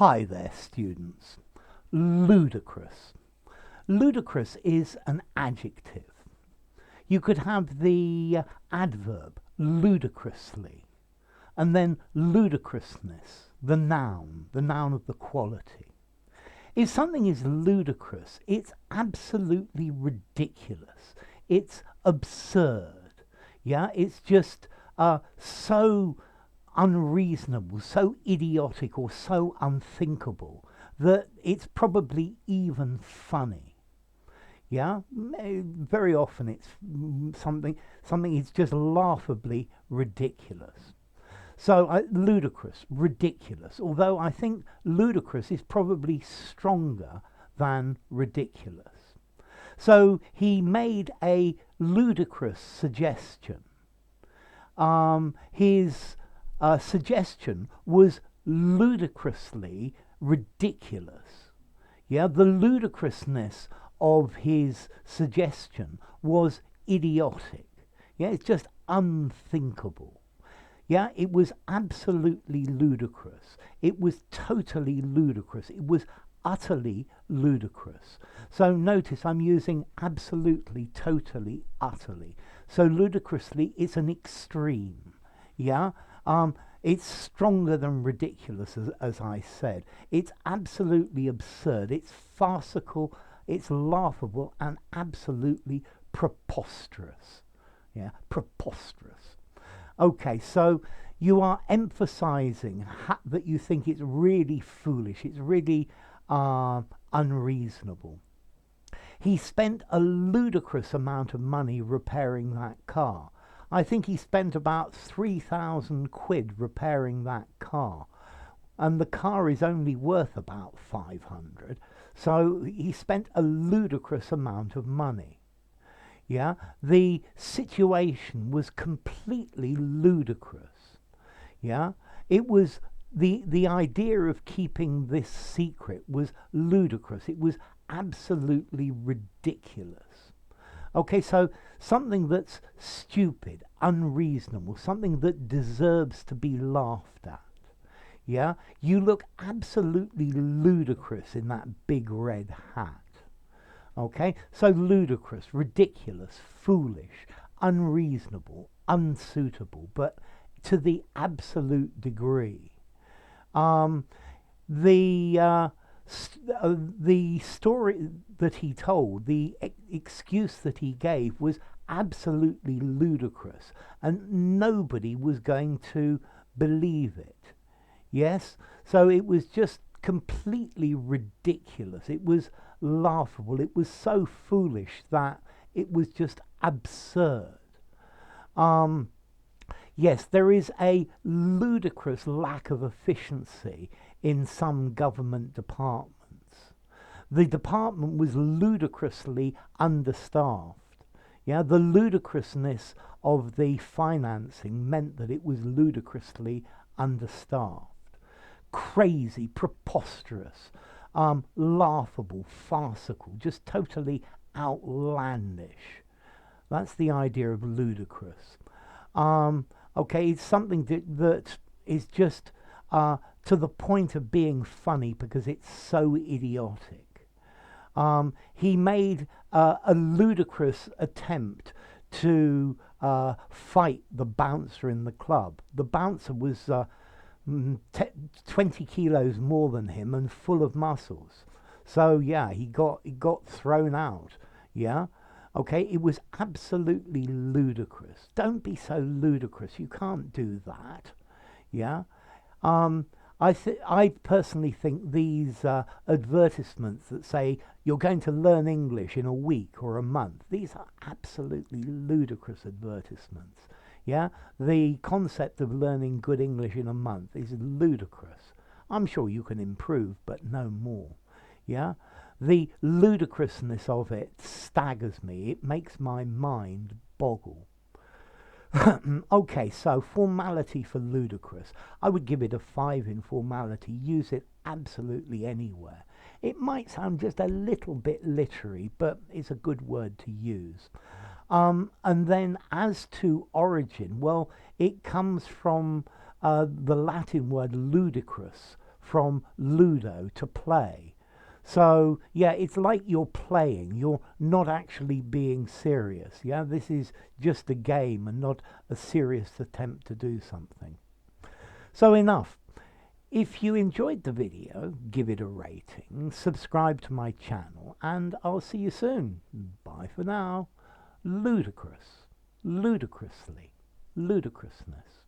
Hi there, students. Ludicrous. Ludicrous is an adjective. You could have the adverb ludicrously, and then ludicrousness, the noun of the quality. If something is ludicrous, it's absolutely ridiculous. It's absurd. Yeah, it's just so unreasonable, so idiotic, or so unthinkable that it's probably even funny. Yeah, very often it's something is just laughably ridiculous. So ludicrous, ridiculous. Although I think ludicrous is probably stronger than ridiculous. So he made a ludicrous suggestion. His suggestion was ludicrously ridiculous. Yeah, the ludicrousness of his suggestion was idiotic. Yeah, it's just unthinkable. Yeah, it was absolutely ludicrous. It was totally ludicrous. It was utterly ludicrous. So notice I'm using absolutely, totally, utterly. So ludicrously, it's an extreme. Yeah, it's stronger than ridiculous, as I said. It's absolutely absurd. It's farcical. It's laughable and absolutely preposterous. Yeah, preposterous. Okay, so you are emphasizing that you think it's really foolish. It's really unreasonable. He spent a ludicrous amount of money repairing that car. I think he spent about 3,000 quid repairing that car. And the car is only worth about 500. So he spent a ludicrous amount of money. Yeah, the situation was completely ludicrous. Yeah, it was the idea of keeping this secret was ludicrous. It was absolutely ridiculous. Okay, so something that's stupid, unreasonable, something that deserves to be laughed at. Yeah, you look absolutely ludicrous in that big red hat. Okay, so ludicrous, ridiculous, foolish, unreasonable, unsuitable, but to the absolute degree. The story that he told, the excuse that he gave was absolutely ludicrous, and nobody was going to believe it. Yes, so it was just completely ridiculous. It was laughable. It was so foolish that it was just absurd. Yes, there is a ludicrous lack of efficiency in some government departments. The department was ludicrously understaffed. Yeah, the ludicrousness of the financing meant that it was ludicrously understaffed. Crazy, preposterous, laughable, farcical, just totally outlandish. That's the idea of ludicrous. Okay, it's something that is just to the point of being funny because it's so idiotic. He made a ludicrous attempt to fight the bouncer in the club. The bouncer was 20 kilos more than him and full of muscles. So yeah, he got thrown out. Yeah. Okay, it was absolutely ludicrous. Don't be so ludicrous. You can't do that. Yeah. I personally think these advertisements that say you're going to learn English in a week or a month, these are absolutely ludicrous advertisements. Yeah, the concept of learning good English in a month is ludicrous. I'm sure you can improve, but no more. Yeah, the ludicrousness of it staggers me. It makes my mind boggle. Okay, so formality for ludicrous. I would give it a 5 in formality. Use it absolutely anywhere. It might sound just a little bit literary, but it's a good word to use. And then as to origin, well, it comes from the Latin word ludicrous, from ludo, to play. So yeah, it's like you're playing, you're not actually being serious. Yeah, this is just a game and not a serious attempt to do something. So enough. If you enjoyed the video, give it a rating, subscribe to my channel, and I'll see you soon. Bye for now. Ludicrous, ludicrously, ludicrousness.